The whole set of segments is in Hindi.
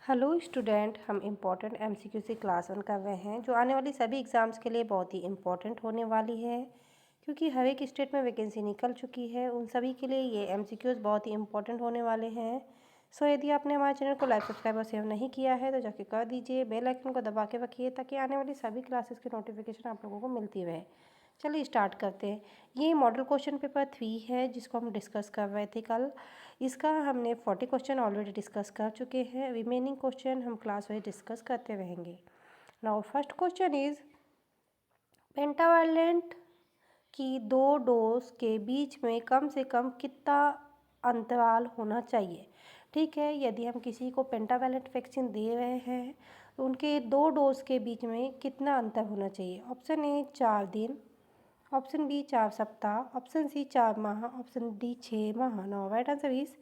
हेलो स्टूडेंट, हम इम्पॉर्टेंट एमसीक्यू से क्लास 1 कर रहे हैं जो आने वाली सभी एग्ज़ाम्स के लिए बहुत ही इम्पॉर्टेंट होने वाली है। क्योंकि हर एक स्टेट में वैकेंसी निकल चुकी है, उन सभी के लिए ये एमसीक्यूज़ बहुत ही इम्पॉर्टेंट होने वाले हैं। सो यदि आपने हमारे चैनल को लाइक सब्सक्राइब और सेव नहीं किया है तो जाके कर दीजिए, बेल आइकन को दबा के रखिए ताकि आने वाली सभी क्लासेस की नोटिफिकेशन आप लोगों को मिलती रहे। चलिए स्टार्ट करते हैं। ये मॉडल क्वेश्चन पेपर 3 है जिसको हम डिस्कस कर रहे थे कल। इसका हमने 40 क्वेश्चन ऑलरेडी डिस्कस कर चुके हैं। रिमेनिंग क्वेश्चन हम क्लास वाइज डिस्कस करते रहेंगे। Now first question is pentavalent की 2 डोज के बीच में कम से कम कितना अंतराल होना चाहिए। ठीक है, यदि हम किसी को पेंटावैलेंट वैक्सीन दे रहे हैं तो उनके 2 डोज के बीच में कितना अंतर होना चाहिए। ऑप्शन ए 4 दिन, ऑप्शन बी 4 सप्ताह, ऑप्शन सी 4 माह, ऑप्शन डी 6 माह। नो राइट आंसर इज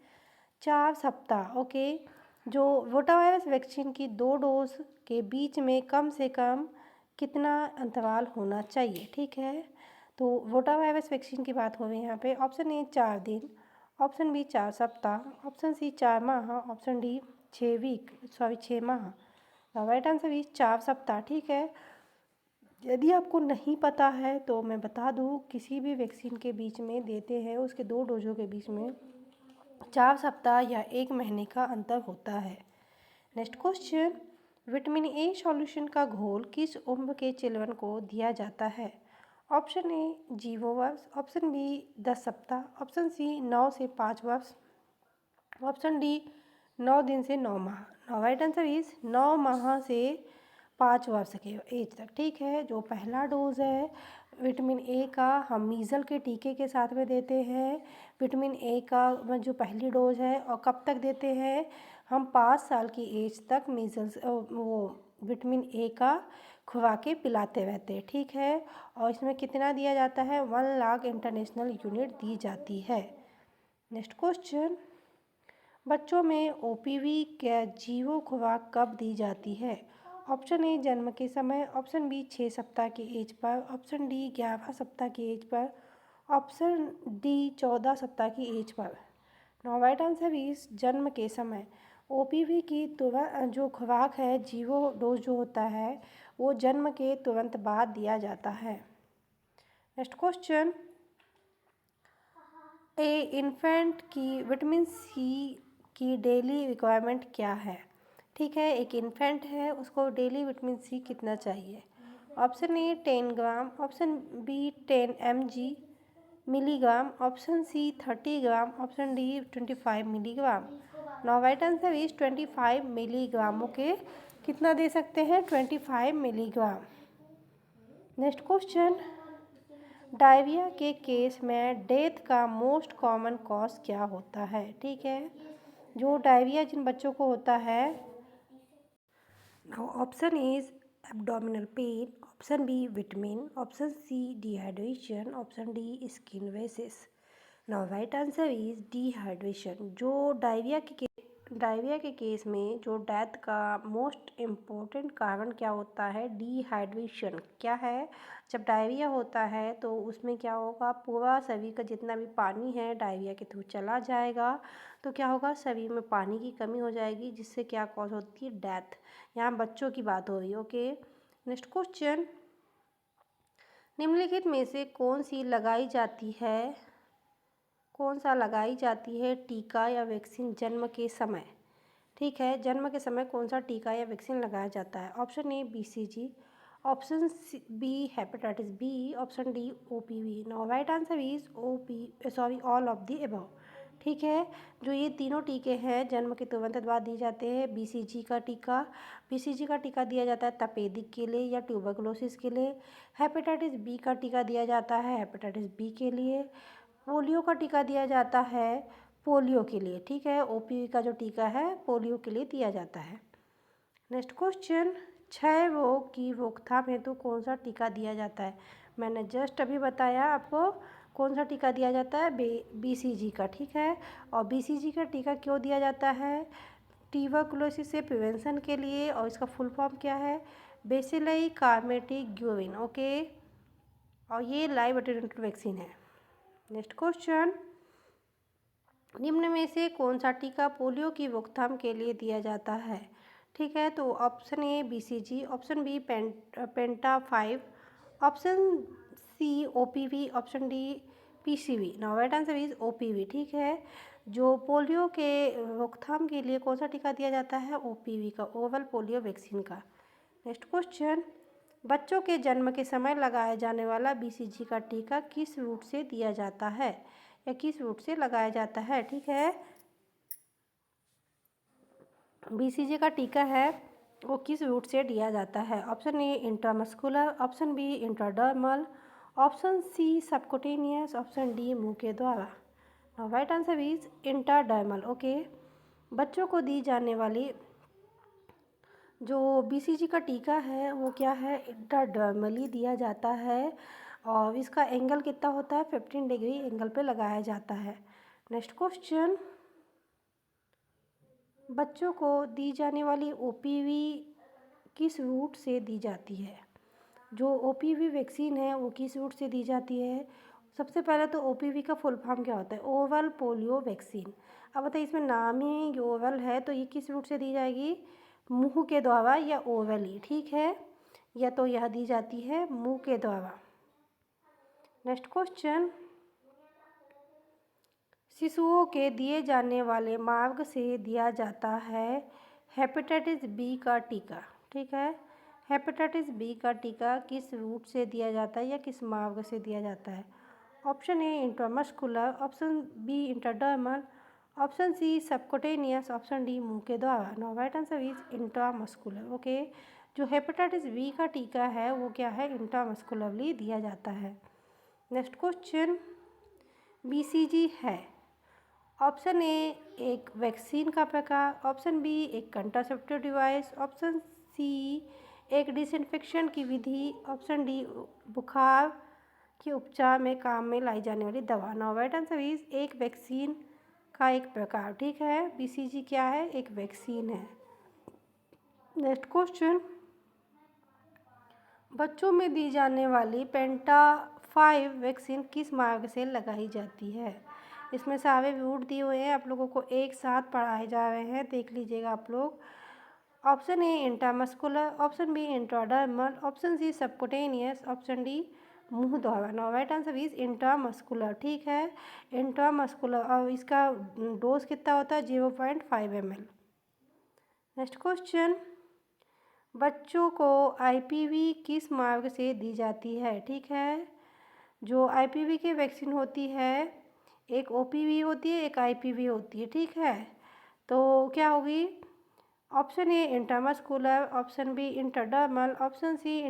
4 सप्ताह। ओके, जो रोटावायरस वैक्सीन की 2 डोज के बीच में कम से कम कितना अंतराल होना चाहिए। ठीक है, तो रोटावायरस वैक्सीन की बात हो रही है यहाँ पे। ऑप्शन ए 4 दिन, ऑप्शन बी 4 सप्ताह, ऑप्शन सी 4 माह, ऑप्शन डी 6 माह। राइट आंसर इज 4 सप्ताह। ठीक है, यदि आपको नहीं पता है तो मैं बता दूँ, किसी भी वैक्सीन के बीच में देते हैं उसके 2 डोजों के बीच में 4 सप्ताह या 1 महीने का अंतर होता है। Next question, vitamin A solution का घोल किस उम्र के चिल्ड्रन को दिया जाता है। ऑप्शन ए 0 वर्ष, ऑप्शन बी 10 सप्ताह, ऑप्शन सी 9 से 5 वर्ष, ऑप्शन डी 9 दिन से 9 माह। राइट आंसर इज 9 माह से 5 वर्ष के एज तक। ठीक है, जो पहला डोज है विटामिन ए का हम मीज़ल के टीके के साथ में देते हैं। विटामिन ए का जो पहली डोज है और कब तक देते हैं, हम 5 साल की एज तक मीज़ल्स वो विटामिन ए का खुराकें पिलाते रहते हैं। ठीक है, और इसमें कितना दिया जाता है, 1 लाख इंटरनेशनल यूनिट दी जाती है। नेक्स्ट क्वेश्चन, बच्चों में ओपीवी का जीरो खुराक कब दी जाती है। ऑप्शन ए जन्म के समय, ऑप्शन बी 6 सप्ताह की एज पर, ऑप्शन डी 11 सप्ताह की एज पर, ऑप्शन डी 14 सप्ताह की as per. No right answer is जन्म के समय। ओपीवी की तुरंत जो खुराक है, जीरो डोज जो होता है वो जन्म के तुरंत बाद दिया जाता है। नेक्स्ट क्वेश्चन, ए इन्फेंट की विटामिन सी की डेली रिक्वायरमेंट क्या है। ठीक है, एक इन्फेंट है उसको डेली विटामिन सी कितना चाहिए। Option A 10 gram, option B 10 milligram, option C 30 gram, option D 25 milligram. Now right answer is 25 मिलीग्रामों के कितना दे सकते हैं, 25 मिलीग्राम। नेक्स्ट क्वेश्चन, डायरिया के केस में डेथ का मोस्ट कॉमन कॉज क्या होता है। ठीक है, जो डायरिया जिन बच्चों को होता है, option is abdominal pain, option B vitamin, option C dehydration, option D skin rashes. Now right answer is dehydration. जो डायरिया के केस में जो डेथ का मोस्ट इम्पोर्टेंट कारण क्या होता है, डिहाइड्रेशन। क्या है, जब डायरिया होता है तो उसमें क्या होगा, पूरा शरीर का जितना भी पानी है डायरिया के थ्रू चला जाएगा। तो क्या होगा, शरीर में पानी की कमी हो जाएगी जिससे क्या कॉज होती है, डेथ। यहाँ बच्चों की बात हो रही है। ओके, नेक्स्ट क्वेश्चन, निम्नलिखित में से कौन सा लगाई जाती है टीका या वैक्सीन जन्म के समय। ठीक है, जन्म के समय कौन सा टीका या वैक्सीन लगाया जाता है। Option A BCG, option B hepatitis B, option D OPV. No right answer is all of the above. ठीक है, जो ये तीनों टीके हैं जन्म के तुरंत बाद दिए जाते हैं। बीसीजी का टीका दिया जाता है तपेदिक के लिए या ट्यूबरकुलोसिस के लिए। हेपेटाइटिस बी का टीका दिया जाता है हेपेटाइटिस बी के लिए। पोलियो का टीका दिया जाता है पोलियो के लिए। ठीक है, ओपीवी का जो टीका है पोलियो के लिए दिया जाता है। नेक्स्ट क्वेश्चन, क्षय रोग की रोकथाम हेतु कौन सा टीका दिया जाता है। मैंने जस्ट अभी बताया आपको कौन सा टीका दिया जाता है, बीसीजी का। ठीक है, और बीसीजी का टीका क्यों दिया जाता है, ट्यूबरकुलोसिस से प्रिवेंशन के लिए, और इसका फुल फॉर्म क्या है, बेसिलई कार्मेटिक ग्यूविन। ओके, और ये लाइव एटेन्यूएटेड वैक्सीन है। नेक्स्ट क्वेश्चन, निम्न में से कौन सा टीका पोलियो की रोकथाम के लिए दिया जाता है। ठीक है। तो option A BCG, option B penta 5, option C OPV, option D PCV। Now right answer is OPV। ठीक है। जो पोलियो के रोकथाम के लिए कौन सा टीका दिया जाता है? OPV का, ओवल पोलियो वैक्सीन का। नेक्स्ट क्वेश्चन, बच्चों के जन्म के समय लगाया जाने वाला BCG का टीका किस रूट से दिया जाता है या किस रूट से लगाया जाता है? ठीक है। BCG का टीका है वो किस रूट से दिया जाता है? Option A intramuscular, option B intradermal, option C subcutaneous, option D मुंह के द्वारा। Now right answer is intradermal. Okay. बच्चों को दी जाने वाली जो BCG का टीका है वो क्या है? इंट्राडर्मली दिया जाता है और इसका एंगल कितना होता है? 15 डिग्री एंगल पे लगाया जाता है। नेक्स्ट क्वेश्चन, बच्चों को दी जाने वाली OPV किस रूट से दी जाती है? जो OPV वैक्सीन है वो किस रूट से दी जाती है? सबसे पहले तो OPV का फुल फॉर्म क्या होता है? Oval polio vaccine. अब बताइए, इसमें नाम ही ओवल है तो ये किस रूट से दी जाएगी? मुंह के द्वारा या ओवली। ठीक है। या तो यह दी जाती है मुंह के द्वारा। नेक्स्ट क्वेश्चन, शिशुओं के दिए जाने वाले मार्ग से दिया जाता है हेपेटाइटिस बी का टीका। ठीक है। हेपेटाइटिस बी का टीका किस रूट से दिया जाता है या किस मार्ग से दिया जाता है? Option A intramuscular, option B intradermal, option C subcutaneous, option D मुंह के द्वारा। Now right answer is intramuscular. Okay. जो हेपेटाइटिस बी का टीका है वो क्या है? इंट्रामस्कुलरली दिया जाता है। नेक्स्ट क्वेश्चन, BCG है ऑप्शन ए एक वैक्सीन का प्रकार, ऑप्शन बी एक कंट्रासेप्टिव डिवाइस, ऑप्शन सी एक डिसइंफेक्शन की विधि, ऑप्शन डी बुखार के उपचार में काम में लाई जाने वाली दवा। नाउ राइट आंसर इज एक वैक्सीन का एक प्रकार। ठीक है। BCG क्या है? एक वैक्सीन है। नेक्स्ट क्वेश्चन, बच्चों में दी जाने वाली पेंटा 5 वैक्सीन किस मार्ग से लगाई जाती है? इसमें सारे रूट दिए हुए हैं, आप लोगों को एक साथ पढ़ाए जा रहे हैं, देख लीजिएगा आप लोग। Option A intramuscular, option B intradermal, option C subcutaneous, option D मुंह द्वारा। Now right answer is intramuscular. ठीक है। इंट्रामस्कुलर और इसका डोज कितना होता है? 0.5 ml। नेक्स्ट क्वेश्चन, बच्चों को IPV किस मार्ग से दी जाती है? ठीक है। जो IPV की वैक्सीन होती है, एक OPV होती है, एक IPV होती है। ठीक है। तो क्या होगी? Option A intramuscular, option B intradermal, option C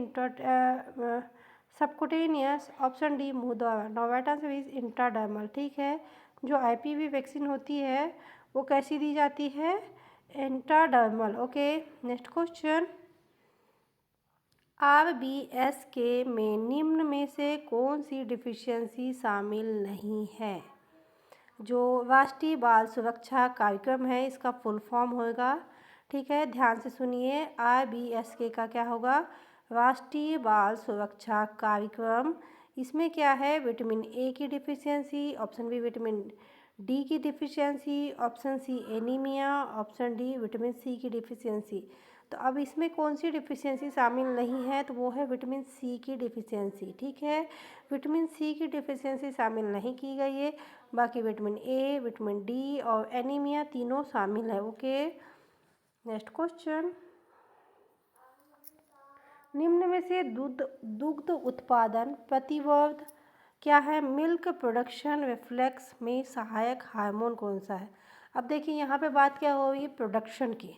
subcutaneous, option D मुंह द्वारा। Now right answer is intradermal. ठीक है। जो IPV वैक्सीन होती है वो कैसी दी जाती है? Intradermal. Okay. Next question, RBSK में निम्न में से कौन सी डिफिशियंसी शामिल नहीं है? जो राष्ट्रीय बाल सुरक्षा कार्यक्रम है इसका फुल फॉर्म होगा। ठीक है। ध्यान से सुनिए, RBSK का क्या होगा? राष्ट्रीय बाल सुरक्षा कार्यक्रम। इसमें क्या है? विटामिन A की deficiency, option B vitamin D की deficiency, option C anaemia, option D vitamin C की डिफिशियंसी। तो अब इसमें कौन सी डिफिशियंसी शामिल नहीं है? तो वो है विटामिन C की डिफिशियंसी। ठीक है। विटामिन C की डिफिशियंसी शामिल नहीं की गई है, बाकी विटामिन A, विटामिन D और एनीमिया तीनों शामिल है। ओके। नेक्स्ट क्वेश्चन, निम्न में से दुग्ध उत्पादन प्रतिवर्ध क्या है? मिल्क प्रोडक्शन रिफ्लेक्स में सहायक हार्मोन कौन सा है? अब देखिए यहाँ पे बात क्या हो रही है? प्रोडक्शन की।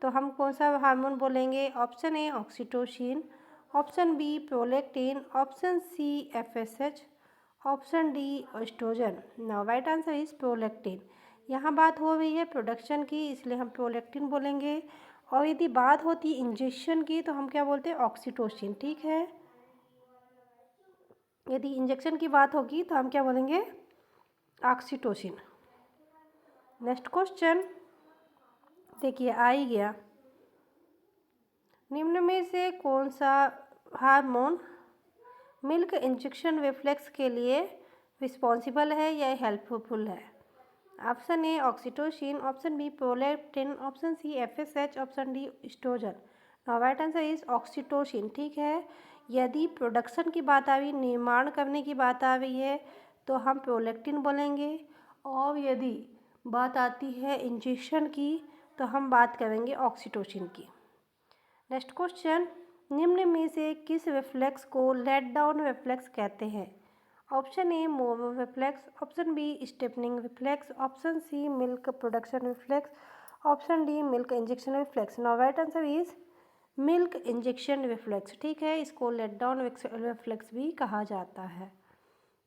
तो हम कौन सा हार्मोन बोलेंगे? Option A oxytocin, option B prolactin, option C FSH, option D oestrogen. Now right answer is prolactin. यहाँ बात हो रही है प्रोडक्शन की, इसलिए हम प्रोलैक्टिन बोलेंगे। और यदि बात होती है इंजेक्शन की तो हम क्या बोलते हैं? ऑक्सीटोसिन। ठीक है। यदि इंजेक्शन की बात होगी तो हम क्या बोलेंगे? ऑक्सीटोसिन। नेक्स्ट क्वेश्चन देखिए आ ही गया, निम्न में से कौन सा हार्मोन मिल्क इंजेक्शन रिफ्लेक्स के लिए रिस्पॉन्सिबल है या हेल्पफुल है? Option A oxytocin, option B prolactin, option C FSH, option D oestrogen. Now right answer is oxytocin. ठीक है, यदि प्रोडक्शन की बात आ रही, निर्माण करने की बात आ रही है तो हम प्रोलैक्टिन बोलेंगे, और यदि बात आती है इंजेक्शन की तो हम बात करेंगे ऑक्सीटोसिन की। नेक्स्ट क्वेश्चन, निम्न में से किस रिफ्लेक्स को लेट डाउन रिफ्लेक्स कहते हैं? Option a Moro reflex, option b stepping reflex, option c milk production reflex, option d milk injection reflex. Now right answer is milk injection reflex. ठीक है, इसको लेट डाउन रिफ्लेक्स भी कहा जाता है।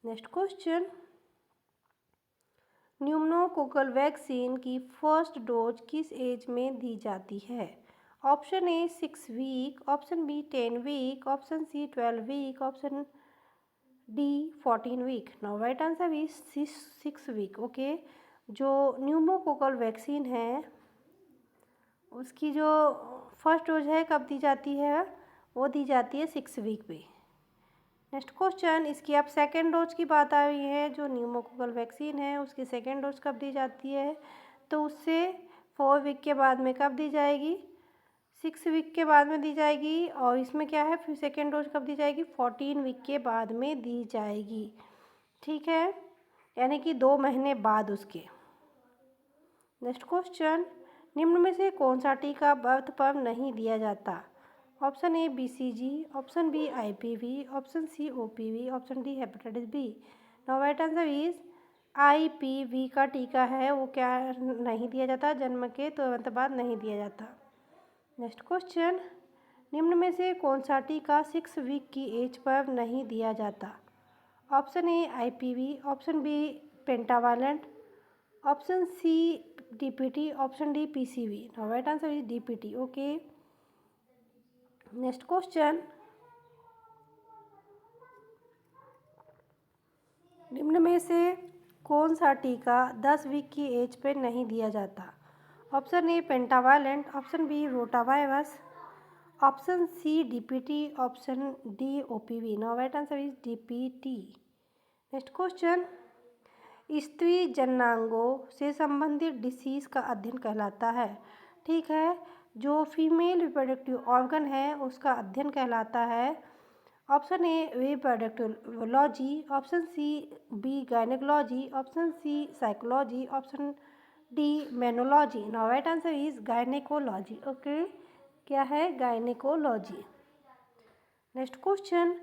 नेक्स्ट क्वेश्चन, न्यूमोकोकल वैक्सीन की फर्स्ट डोज किस एज में दी जाती है? Option A 6 week, option B 10 week, option C 12 week, option D 14 week. Now right answer is 6 week. Okay, जो न्यूमोकोकल वैक्सीन है उसकी जो फर्स्ट डोज है कब दी जाती है? वो दी जाती है 6 वीक पे। नेक्स्ट क्वेश्चन, इसकी अब सेकेंड डोज की बात आ रही है। जो न्यूमोकोकल वैक्सीन है उसकी सेकेंड डोज कब दी जाती है? तो उससे 4 वीक के बाद में कब दी जाएगी? 6 वीक के बाद में दी जाएगी। और इसमें क्या है, फिर सेकेंड डोज कब दी जाएगी? 14 वीक के बाद में दी जाएगी। ठीक है, यानी कि 2 महीने बाद उसके। नेक्स्ट क्वेश्चन, निम्न में से कौन सा टीका बर्थ पर नहीं दिया जाता? Option A BCG, option B IPV, option C OPV, option D hepatitis B. Now right answer is IPV का टीका है वो क्या नहीं दिया जाता? जन्म के तुरंत बाद नहीं दिया जाता। नेक्स्ट क्वेश्चन, निम्न में से कौन सा टीका 6 वीक की एज पर नहीं दिया जाता? Option a IPV, option b pentavalent, option c DPT, option D PCV। Now right answer is DPT। Okay, next question, निम्न में से कौन सा टीका 10 वीक की एज पे नहीं दिया जाता? Option a pentavalent, option b rotavirus, option c DPT, option d OPV। Now right answer is DPT। Next question, स्त्री जननांगों से संबंधित डिसीज का अध्ययन कहलाता है। ठीक है, जो फीमेल रिप्रोडक्टिव ऑर्गन है उसका अध्ययन कहलाता है। Option a reproductivology, option c b gynaecology, option c psychology, option d menology. Now right answer is gynaecology. Okay, क्या है? गायनेकोलॉजी। नेक्स्ट क्वेश्चन,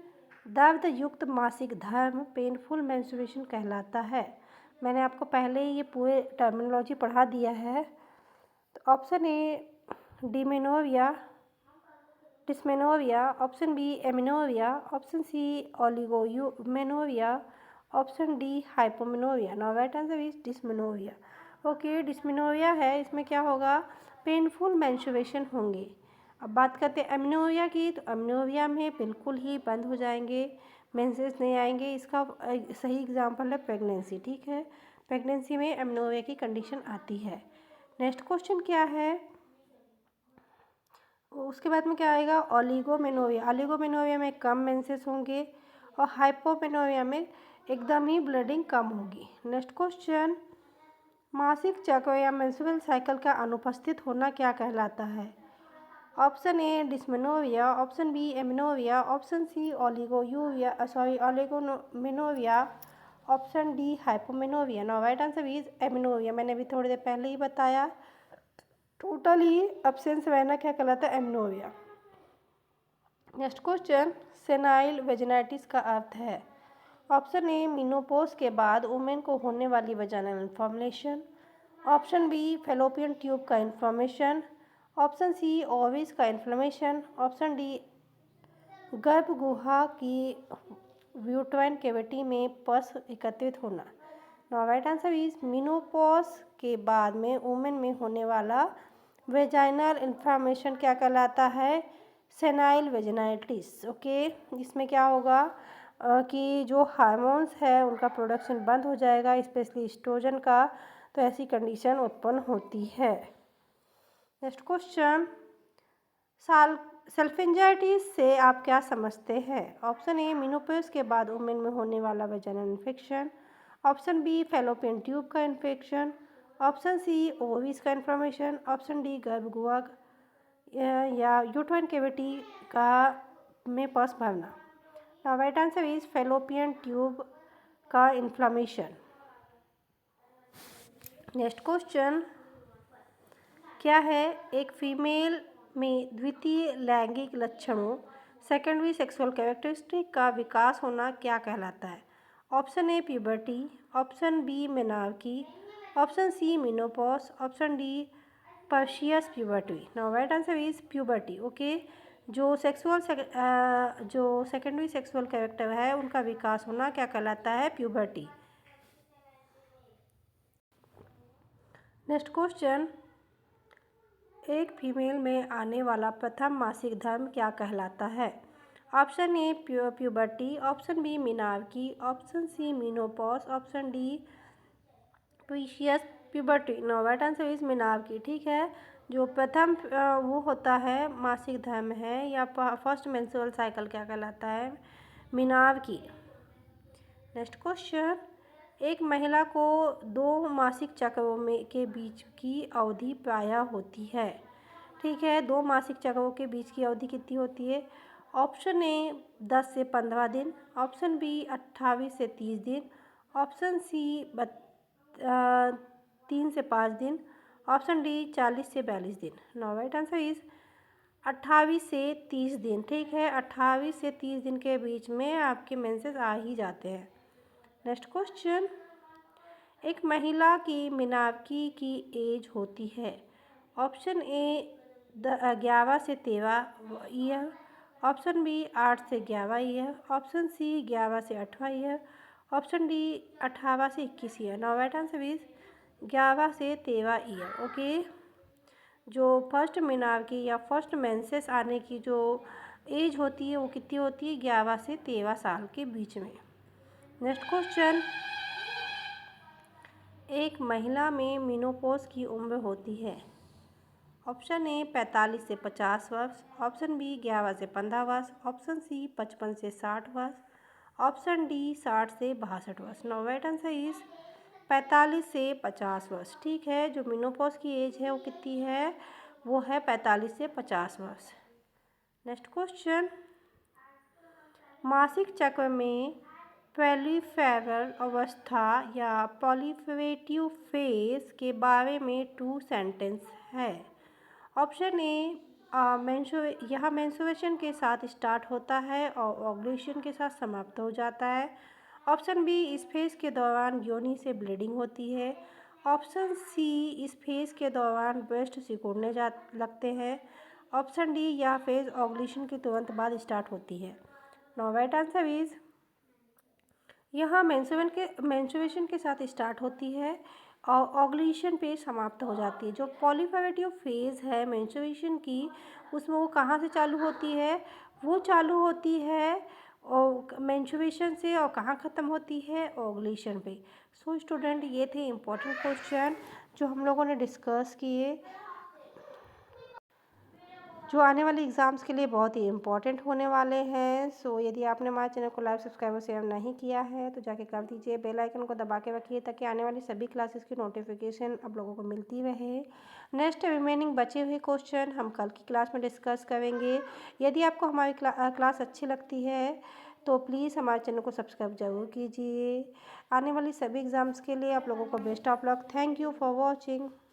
दर्द युक्त मासिक धर्म पेनफुल मेंस्ट्रुएशन कहलाता है। मैंने आपको पहले ही ये पूरे टर्मिनोलॉजी पढ़ा दिया है। तो option a dysmenorrhoea, dysmenorrhoea, option B amenorrhoea, option C oligomenorrhoea, option D hypomenorrhoea. Now right answer is dysmenorrhoea. Okay, dysmenorrhoea है, इसमें क्या होगा? पेनफुल मेंस्ट्रुएशन होंगे। अब बात करते हैं एमिनोरिया की, तो एमिनोरिया में बिल्कुल ही बंद हो जाएंगे, मेंसेस नहीं आएंगे। इसका सही एग्जांपल है प्रेगनेंसी। ठीक है, प्रेगनेंसी में एमिनोरिया की कंडीशन आती है। नेक्स्ट क्वेश्चन क्या है, उसके बाद में क्या आएगा? ओलिगोमेनोरिया। ओलिगोमेनोरिया में कम मेंसेस होंगे और हाइपोमेनोरिया में एकदम ही ब्लीडिंग कम होगी। नेक्स्ट क्वेश्चन, मासिक चक्र या मेंस्ट्रुअल साइकिल का अनुपस्थित होना क्या कहलाता है? Option A dysmenorrhoea, option B amenorrhoea, option C oligomenorrhoea, option D hypomenorrhoea. Now right answer is amenorrhoea. मैंने अभी थोड़ी देर पहले ही बताया, टोटली एब्सेंस रहना क्या कहलाता है? Amenorrhoea. Next question, senile vaginitis का अर्थ है। ऑप्शन ए मीनोपॉज के बाद वुमेन को होने वाली vaginal inflammation, option B fallopian tube का इन्फ्लेमेशन, ऑप्शन सी ओवरीज का इन्फ्लेमेशन, ऑप्शन डी गर्भ गुहा की यूट्राइन कैविटी में पस एकत्रित होना। Now right answer is menopause के बाद में वुमेन में होने वाला वेजाइनल इन्फ्लेमेशन क्या कहलाता है? Senile vaginitis. ओके, इसमें क्या होगा कि जो हार्मोन्स है उनका प्रोडक्शन बंद हो जाएगा, स्पेशली एस्ट्रोजन का, तो ऐसी कंडीशन उत्पन्न होती है। नेक्स्ट क्वेश्चन, सल्फिंजाइटिस से आप क्या समझते हैं? ऑप्शन ए मीनोपॉज के बाद वुमेन में होने वाला vaginal infection, option B fallopian tube का इन्फेक्शन, ऑप्शन सी ओवरीज का इन्फ्लेमेशन, ऑप्शन डी गर्भगुहा या यूट्राइन कैविटी का में पस भरना। Right answer is fallopian tube का इन्फ्लेमेशन। नेक्स्ट क्वेश्चन क्या है, एक फीमेल में द्वितीय लैंगिक लक्षणों सेकेंडरी सेक्सुअल कैरेक्टरिस्टिक का विकास होना क्या कहलाता है? Option a puberty, option b menarche, option c menopause, option d precocious puberty. Now right answer is puberty. Okay, जो सेकेंडरी सेक्सुअल कैरेक्टर है उनका विकास होना क्या कहलाता है? प्यूबर्टी। नेक्स्ट क्वेश्चन, एक फीमेल में आने वाला प्रथम मासिक धर्म क्या कहलाता है? Option a puberty, option b menarche, option c menopause, option d precocious puberty. No right answer is menarche. ठीक है, जो प्रथम वो होता है मासिक धर्म है या फर्स्ट मेंस्ट्रुअल साइकिल क्या कहलाता है? मेनार्की। नेक्स्ट क्वेश्चन, एक महिला को 2 मासिक चक्रों में के बीच की अवधि प्रायः होती है। ठीक है, 2 मासिक चक्रों के बीच की अवधि कितनी होती है? ऑप्शन ए 10 से 15 दिन, ऑप्शन बी 28 से 30 दिन, ऑप्शन सी 3 से 5 दिन, ऑप्शन डी 40 से 42 दिन। नो राइट आंसर इज 28 से 30 दिन। ठीक है, 28 से 30 दिन के बीच में आपके मेंसेस आ ही जाते हैं। नेक्स्ट क्वेश्चन, एक महिला की मेनार्की की एज होती है। ऑप्शन ए 11 से 13 ईयर, ऑप्शन बी 8 से 11 ईयर, ऑप्शन सी 11 से 18 ईयर, ऑप्शन डी 18 से 21 year. Now right answer is 11 से 13 ईयर। ओके, जो फर्स्ट मेनार्की या फर्स्ट मेंसेस आने की जो एज होती है वो कितनी होती है? 11 से 13 साल के बीच में। नेक्स्ट क्वेश्चन, एक महिला में मेनोपॉज की उम्र होती है। ऑप्शन ए 45 से 50 वर्ष, ऑप्शन बी 11 से 15 वर्ष, ऑप्शन सी 55 से 60 वर्ष, ऑप्शन डी 60 से 62 वर्ष। नो राइट आंसर इज 45 से 50 वर्ष। ठीक है, जो मेनोपॉज की एज है वो कितनी है? वो है 45 से 50 वर्ष। नेक्स्ट क्वेश्चन, मासिक चक्र में पॉलीफेरल अवस्था या पॉलीफेरेटिव फेज के बारे में 2 सेंटेंस है। ऑप्शन ए यह मेंस्ट्रुएशन के साथ स्टार्ट होता है और ओव्यूलेशन के साथ समाप्त हो जाता है। ऑप्शन बी इस फेज के दौरान योनि से ब्लीडिंग होती है। ऑप्शन सी इस फेज के दौरान ब्रेस्ट सिकुड़ने लगते हैं। ऑप्शन डी यह फेज ओव्यूलेशन के तुरंत बाद स्टार्ट होती है। नाउ राइट आंसर इज यहाँ मेंस्ट्रुएशन के साथ स्टार्ट होती है और ओव्यूलेशन पे समाप्त हो जाती है। जो पॉलीफेरेटिव फेज़ है मेंस्ट्रुएशन की, उसमें वो कहाँ से चालू होती है? वो चालू होती है और मेंस्ट्रुएशन से, और कहाँ ख़त्म होती है? ओव्यूलेशन पे। सो स्टूडेंट, ये थे इम्पोर्टेंट क्वेश्चन जो हम लोगों ने डिस्कस किए, जो आने वाले एग्ज़ाम्स के लिए बहुत ही इम्पोर्टेंट होने वाले हैं। सो यदि आपने हमारे चैनल को लाइक, सब्सक्राइब और शेयर नहीं किया है तो जाके कर दीजिए। बेल आइकन को दबा के रखिए ताकि आने वाली सभी क्लासेस की नोटिफिकेशन आप लोगों को मिलती रहे। नेक्स्ट रिमेनिंग बचे हुए क्वेश्चन हम कल की क्लास में डिस्कस करेंगे। यदि आपको हमारी क्लास अच्छी लगती है तो प्लीज़ हमारे चैनल को सब्सक्राइब ज़रूर कीजिए। आने वाली सभी एग्ज़ाम्स के लिए आप लोगों को best of luck. Thank you for watching.